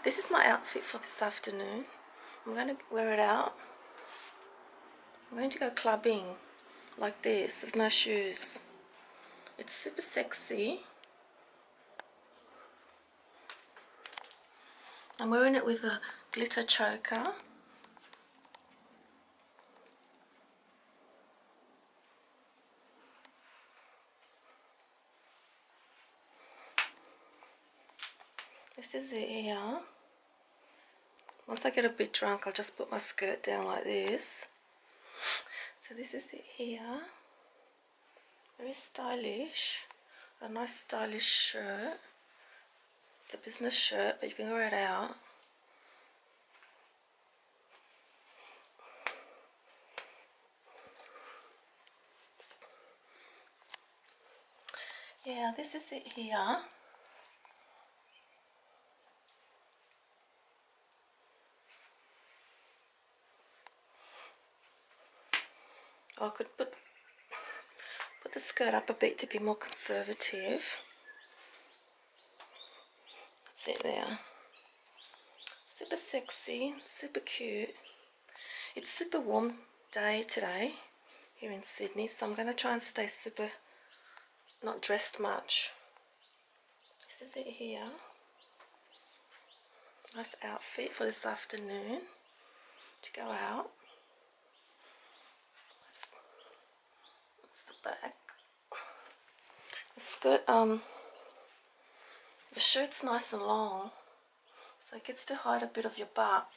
This is my outfit for this afternoon. I'm going to wear it out. I'm going to go clubbing like this with no shoes. It's super sexy. I'm wearing it with a glitter choker. This is it here. Once I get a bit drunk, I'll just put my skirt down like this. So this is it here. Very stylish. A nice stylish shirt. It's a business shirt, but you can wear it out. Yeah, this is it here. I could put the skirt up a bit to be more conservative. That's it there. Super sexy, super cute. It's super warm day today here in Sydney, so I'm going to try and stay super, not dressed much. This is it here. Nice outfit for this afternoon to go out. That's the back. The skirt, the shirt's nice and long, so it gets to hide a bit of your butt.